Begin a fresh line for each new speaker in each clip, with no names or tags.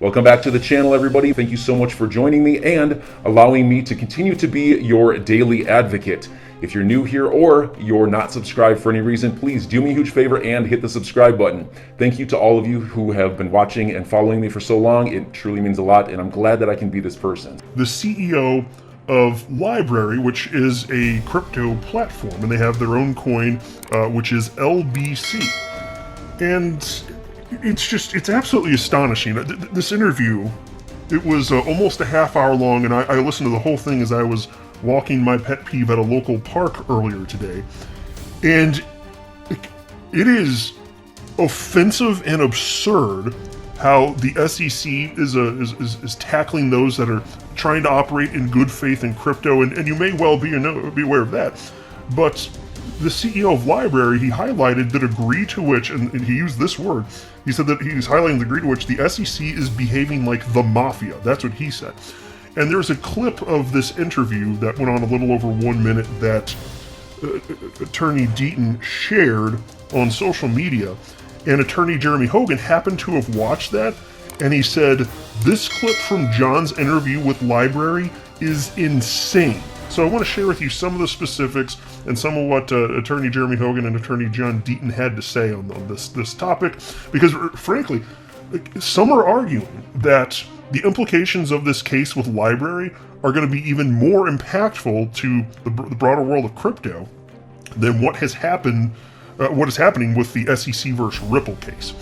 Welcome back to the channel, everybody. Thank you so much for joining me and allowing me to continue to be your daily advocate. If you're new here or you're not subscribed for any reason, please do me a huge favor and hit the subscribe button. Thank you to all of you who have been watching and following me for so long. It truly means a lot, and I'm glad that I can be this person.
The CEO of LBRY, which is a crypto platform, and they have their own coin, which is LBC. And it's absolutely astonishing. This interview, it was almost a half hour long, and I listened to the whole thing as I was walking my pet peeve at a local park earlier today. And it is offensive and absurd how the SEC is tackling those that are trying to operate in good faith in crypto, and you may well be aware of that. But the CEO of LBRY, he highlighted the degree to which, and he used this word, he said that he's highlighting the degree to which the SEC is behaving like the mafia. That's what he said. And there's a clip of this interview that went on a little over 1 minute that Attorney Deaton shared on social media, and Attorney Jeremy Hogan happened to have watched that, and he said, this clip from John's interview with LBRY is insane. So I want to share with you some of the specifics and some of what Attorney Jeremy Hogan and Attorney John Deaton had to say on this topic, because frankly, some are arguing that the implications of this case with LBRY are going to be even more impactful to the broader world of crypto than what is happening with the SEC versus Ripple case.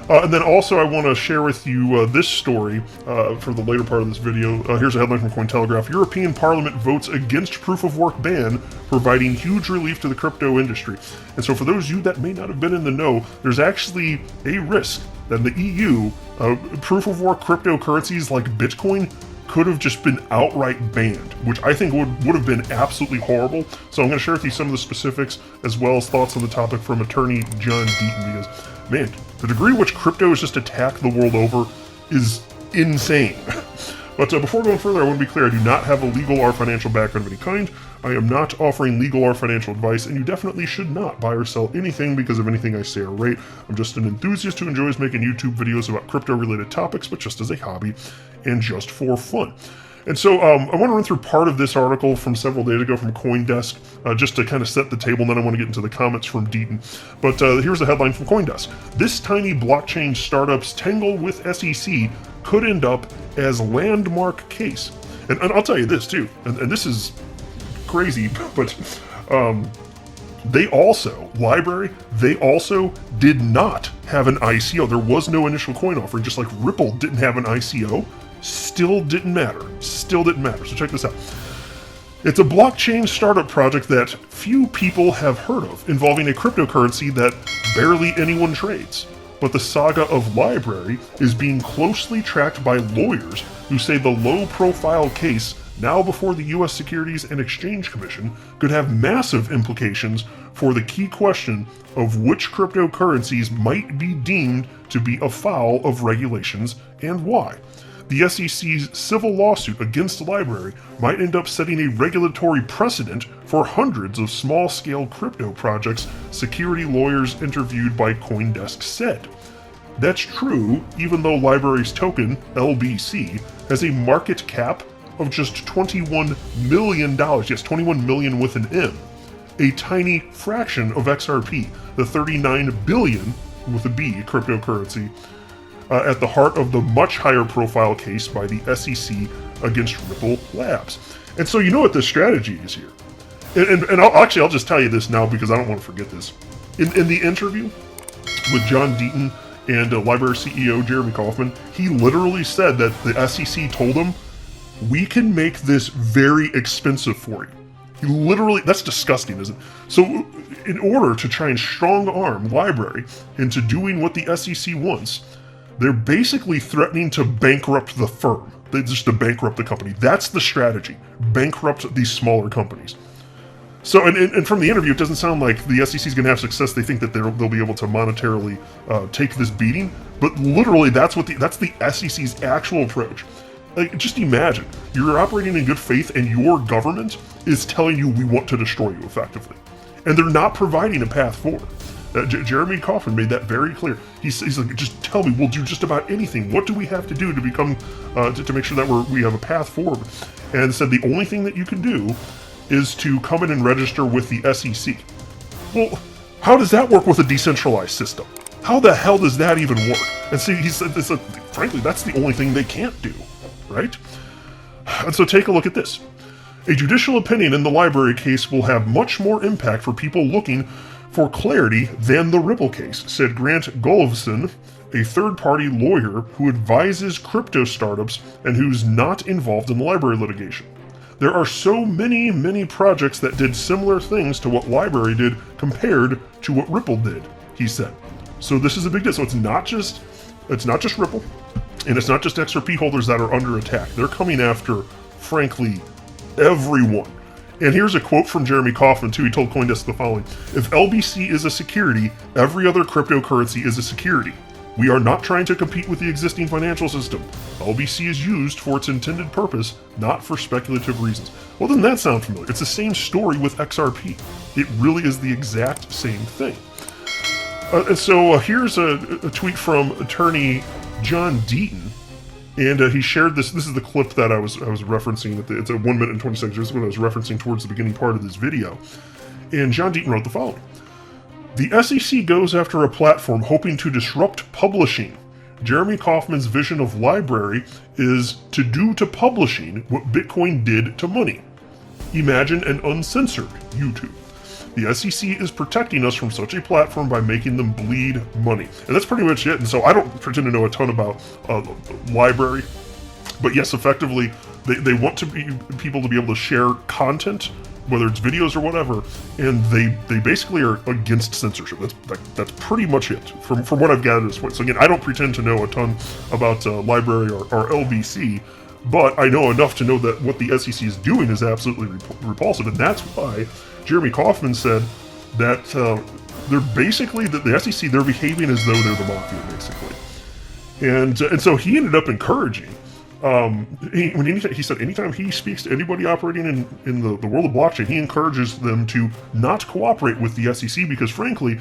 And then also I want to share with you this story for the later part of this video. Here's a headline from Cointelegraph. European Parliament votes against proof-of-work ban, providing huge relief to the crypto industry. And so for those of you that may not have been in the know, there's actually a risk that in the EU, proof-of-work cryptocurrencies like Bitcoin could have just been outright banned, which I think would have been absolutely horrible. So I'm going to share with you some of the specifics as well as thoughts on the topic from Attorney John Deaton, because, man, the degree to which crypto is just attacked the world over is insane. But before going further, I want to be clear, I do not have a legal or financial background of any kind. I am not offering legal or financial advice, and you definitely should not buy or sell anything because of anything I say or write. I'm just an enthusiast who enjoys making YouTube videos about crypto-related topics, but just as a hobby and just for fun. And so I want to run through part of this article from several days ago from CoinDesk, just to kind of set the table, and then I want to get into the comments from Deaton. But here's the headline from CoinDesk. This tiny blockchain startup's tangle with SEC could end up as landmark case. And I'll tell you this too, and this is crazy, but they also, LBRY, they also did not have an ICO. There was no initial coin offering, just like Ripple didn't have an ICO. Still didn't matter. So check this out. It's a blockchain startup project that few people have heard of, involving a cryptocurrency that barely anyone trades. But the saga of LBRY is being closely tracked by lawyers who say the low-profile case now before the U.S. Securities and Exchange Commission could have massive implications for the key question of which cryptocurrencies might be deemed to be afoul of regulations and why. The SEC's civil lawsuit against LBRY might end up setting a regulatory precedent for hundreds of small-scale crypto projects, security lawyers interviewed by CoinDesk said. That's true, even though LBRY's token, LBC, has a market cap of just $21 million. Yes, 21 million with an M. A tiny fraction of XRP, the 39 billion with a B cryptocurrency, at the heart of the much higher profile case by the SEC against Ripple Labs. And so you know what the strategy is here. And I'll just tell you this now because I don't want to forget this. In the interview with John Deaton and LBRY CEO Jeremy Kauffman, he literally said that the SEC told him, we can make this very expensive for you. He literally, that's disgusting, isn't it? So in order to try and strong arm LBRY into doing what the SEC wants, they're basically threatening to bankrupt the firm. Just to bankrupt the company. That's the strategy. Bankrupt these smaller companies. So, and from the interview, it doesn't sound like the SEC is going to have success. They think that they'll be able to monetarily take this beating, but literally that's the SEC's actual approach. Like, just imagine you're operating in good faith, and your government is telling you we want to destroy you effectively, and they're not providing a path forward. Jeremy Kauffman made that very clear. He's like, just tell me, we'll do just about anything. What do we have to do to become, to make sure that we have a path forward? And said the only thing that you can do is to come in and register with the SEC. Well, how does that work with a decentralized system? How the hell does that even work? And see, he said, frankly, that's the only thing they can't do, right? And so take a look at this. A judicial opinion in the library case will have much more impact for people looking for clarity than the Ripple case, said Grant Golovson, a third-party lawyer who advises crypto startups and who's not involved in the library litigation. There are so many projects that did similar things to what Library did compared to what Ripple did, he said. So this is a big deal. So it's not just Ripple, and it's not just XRP holders that are under attack. They're coming after, frankly, everyone. And here's a quote from Jeremy Kauffman, too. He told CoinDesk the following: "If LBC is a security, every other cryptocurrency is a security. We are not trying to compete with the existing financial system. LBC is used for its intended purpose, not for speculative reasons." Well, doesn't that sound familiar? It's the same story with XRP. It really is the exact same thing. And so here's a tweet from attorney John Deaton. And he shared this. This is the clip that I was referencing. It's a 1 minute and 20 seconds. This is what I was referencing towards the beginning part of this video. And John Deaton wrote the following: "The SEC goes after a platform hoping to disrupt publishing. Jeremy Kauffman's vision of library is to do to publishing what Bitcoin did to money. Imagine an uncensored YouTube. The SEC is protecting us from such a platform by making them bleed money." And that's pretty much it. And so I don't pretend to know a ton about library, but yes, effectively, they want people to be able to share content, whether it's videos or whatever, and they basically are against censorship. That's pretty much it from what I've gathered at this point. So again, I don't pretend to know a ton about library or LBC, but I know enough to know that what the SEC is doing is absolutely repulsive, and that's why Jeremy Kauffman said that they're basically, the SEC, they're behaving as though they're the mafia, basically. And so he ended up encouraging, he said anytime he speaks to anybody operating in the world of blockchain, he encourages them to not cooperate with the SEC because, frankly,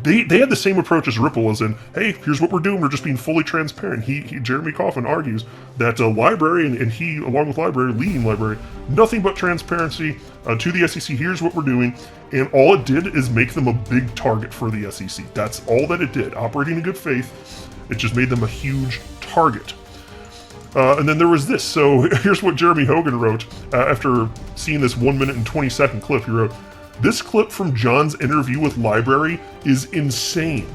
they had the same approach as Ripple, as in, hey, here's what we're doing, we're just being fully transparent. Jeremy Kauffman argues that Library, and he, along with Library, leading Library, nothing but transparency to the SEC. Here's what we're doing, and all it did is make them a big target for the SEC. That's all that it did. Operating in good faith, it just made them a huge target. And then there was this. So here's what Jeremy Hogan wrote after seeing this 1 minute and 20 second clip. He wrote, "This clip from John's interview with Library is insane.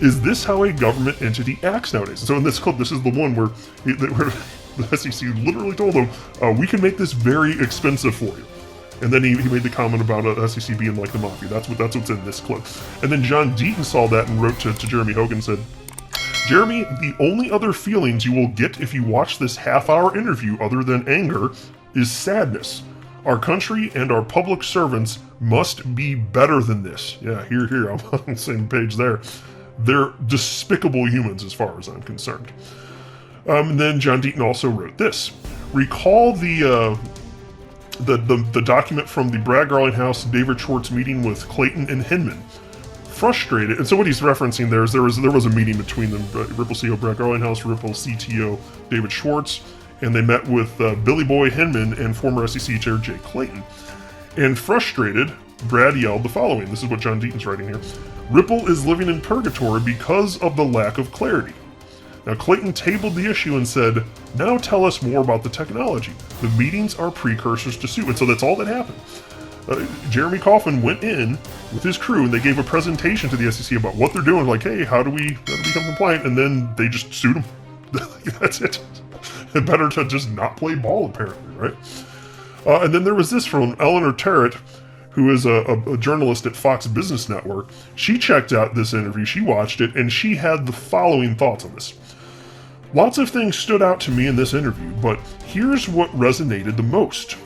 Is this how a government entity acts nowadays?" So in this clip, this is the one where the SEC literally told him, "We can make this very expensive for you." And then he made the comment about SEC being like the mafia. That's what's in this clip. And then John Deaton saw that and wrote to Jeremy Hogan and said, "Jeremy, the only other feelings you will get if you watch this half-hour interview other than anger is sadness. Our country and our public servants must be better than this." Yeah, here, I'm on the same page there. They're despicable humans as far as I'm concerned. And then John Deaton also wrote this: "Recall the document from the Brad Garlinghouse David Schwartz meeting with Clayton and Hinman. Frustrated," and so what he's referencing there is there was a meeting between them, Ripple CEO Brad Garlinghouse, Ripple CTO David Schwartz, and they met with Billy Boy Hinman and former SEC Chair Jay Clayton. And frustrated, Brad yelled the following. This is what John Deaton's writing here: "Ripple is living in purgatory because of the lack of clarity." Now Clayton tabled the issue and said, "Now tell us more about the technology. The meetings are precursors to suit." And so that's all that happened. Jeremy Kauffman went in with his crew and they gave a presentation to the SEC about what they're doing, like, hey, how do we become compliant? And then they just sued him. That's it. Better to just not play ball, apparently, right? And then there was this from Eleanor Terrett, who is a journalist at Fox Business Network. She checked out this interview, she watched it, and she had the following thoughts on this. "Lots of things stood out to me in this interview, but here's what resonated the most."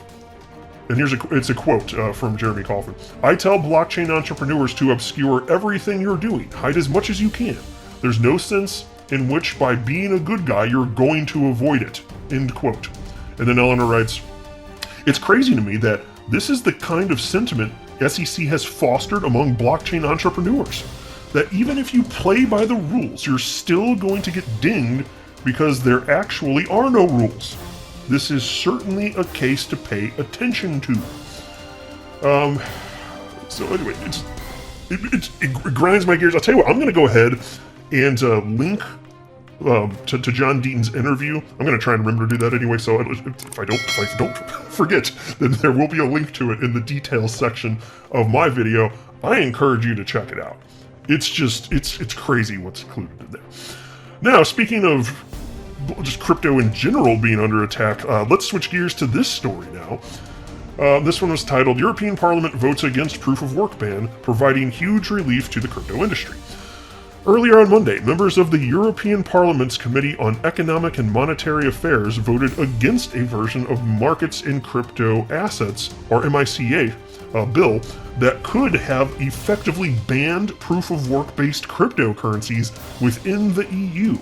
And it's a quote from Jeremy Kauffman. "I tell blockchain entrepreneurs to obscure everything you're doing. Hide as much as you can. There's no sense in which by being a good guy, you're going to avoid it." End quote. And then Eleanor writes, "It's crazy to me that this is the kind of sentiment SEC has fostered among blockchain entrepreneurs. That even if you play by the rules, you're still going to get dinged because there actually are no rules. This is certainly a case to pay attention to. So anyway, it grinds my gears. I'll tell you what, I'm going to go ahead and link to John Deaton's interview. I'm going to try and remember to do that anyway, so if I don't forget, then there will be a link to it in the details section of my video. I encourage you to check it out. It's just, it's crazy what's included in there. Now, speaking of just crypto in general being under attack, let's switch gears to this story now. This one was titled, European Parliament Votes Against Proof of Work Ban, Providing Huge Relief to the Crypto Industry. Earlier on Monday, members of the European Parliament's Committee on Economic and Monetary Affairs voted against a version of Markets in Crypto Assets, or MICA, bill that could have effectively banned proof-of-work-based cryptocurrencies within the EU.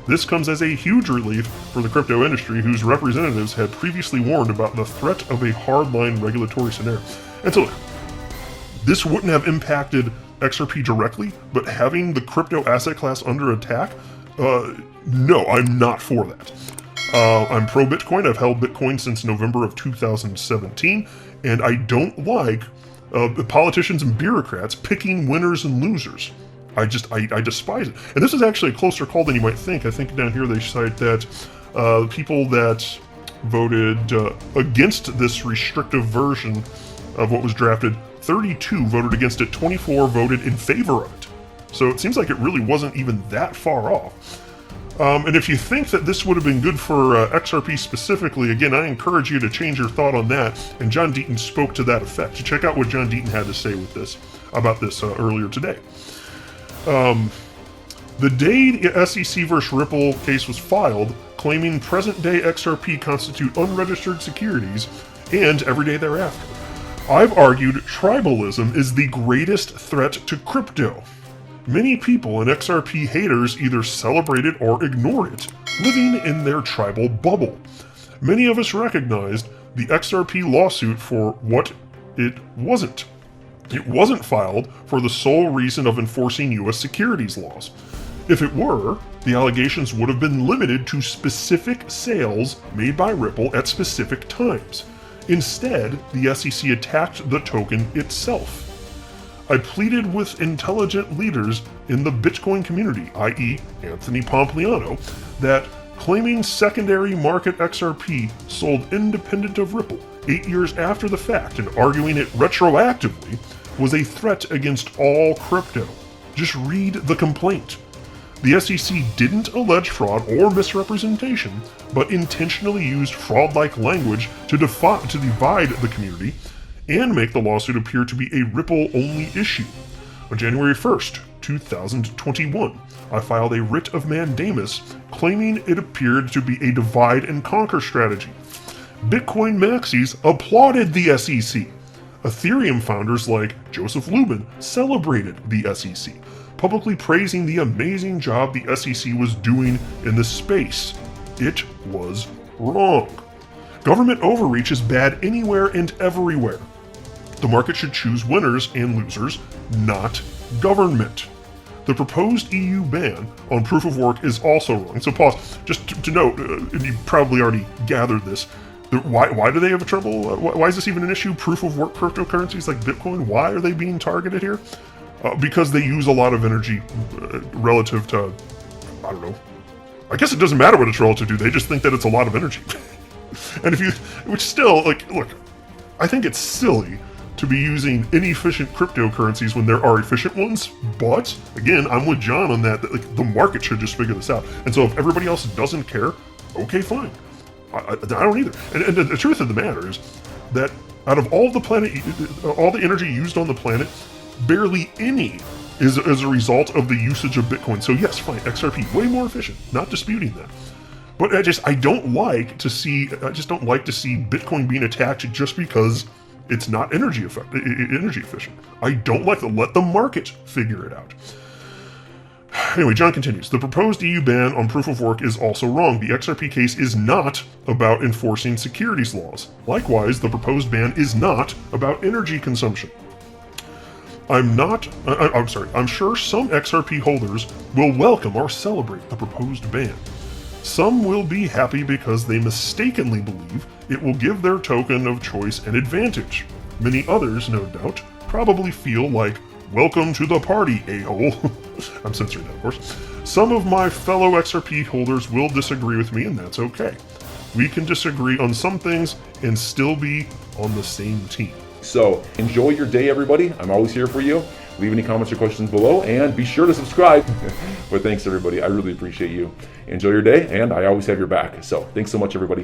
This comes as a huge relief for the crypto industry, whose representatives had previously warned about the threat of a hardline regulatory scenario. And so, look, this wouldn't have impacted XRP directly, but having the crypto asset class under attack, no, I'm not for that. I'm pro-Bitcoin. I've held Bitcoin since November of 2017, and I don't like the politicians and bureaucrats picking winners and losers. I despise it. And this is actually a closer call than you might think. I think down here they cite that people that voted against this restrictive version of what was drafted, 32 voted against it, 24 voted in favor of it. So it seems like it really wasn't even that far off. And if you think that this would have been good for XRP specifically, again, I encourage you to change your thought on that. And John Deaton spoke to that effect. So check out what John Deaton had to say about this earlier today. The day the SEC vs. Ripple case was filed, claiming present-day XRP constitute unregistered securities, and every day thereafter, I've argued tribalism is the greatest threat to crypto. Many people and XRP haters either celebrate it or ignore it, living in their tribal bubble. Many of us recognized the XRP lawsuit for what it wasn't. It wasn't filed for the sole reason of enforcing U.S. securities laws. If it were, the allegations would have been limited to specific sales made by Ripple at specific times. Instead, the SEC attacked the token itself. I pleaded with intelligent leaders in the Bitcoin community, i.e. Anthony Pompliano, that claiming secondary market XRP sold independent of Ripple 8 years after the fact and arguing it retroactively was a threat against all crypto. Just read the complaint. The SEC didn't allege fraud or misrepresentation, but intentionally used fraud-like language to divide the community and make the lawsuit appear to be a Ripple-only issue. On January 1st, 2021, I filed a writ of mandamus claiming it appeared to be a divide-and-conquer strategy. Bitcoin maxis applauded the SEC. Ethereum founders like Joseph Lubin celebrated the SEC, publicly praising the amazing job the SEC was doing in this space. It was wrong. Government overreach is bad anywhere and everywhere. The market should choose winners and losers, not government. The proposed EU ban on proof of work is also wrong. So pause, just to note, and you probably already gathered this, why do they have trouble? Why is this even an issue? Proof of work cryptocurrencies like Bitcoin, why are they being targeted here? Because they use a lot of energy relative to, I don't know, I guess it doesn't matter what it's relative to, they just think that it's a lot of energy. And which still, look, I think it's silly to be using inefficient cryptocurrencies when there are efficient ones, but again, I'm with John on that the market should just figure this out. And so if everybody else doesn't care, okay, fine. I don't either. And the truth of the matter is that out of all the energy used on the planet, barely any is as a result of the usage of Bitcoin. So yes, fine, XRP, way more efficient, not disputing that. But I just don't like to see Bitcoin being attacked just because it's not energy efficient. I don't like to let the market figure it out. Anyway, John continues. The proposed EU ban on proof of work is also wrong. The XRP case is not about enforcing securities laws. Likewise, the proposed ban is not about energy consumption. I'm sure some XRP holders will welcome or celebrate the proposed ban. Some will be happy because they mistakenly believe it will give their token of choice an advantage. Many others, no doubt, probably feel like, welcome to the party, a-hole. I'm censoring that, of course. Some of my fellow XRP holders will disagree with me, and that's okay. We can disagree on some things and still be on the same team.
So enjoy your day, everybody. I'm always here for you. Leave any comments or questions below, and be sure to subscribe. But thanks, everybody. I really appreciate you. Enjoy your day, and I always have your back. So thanks so much, everybody.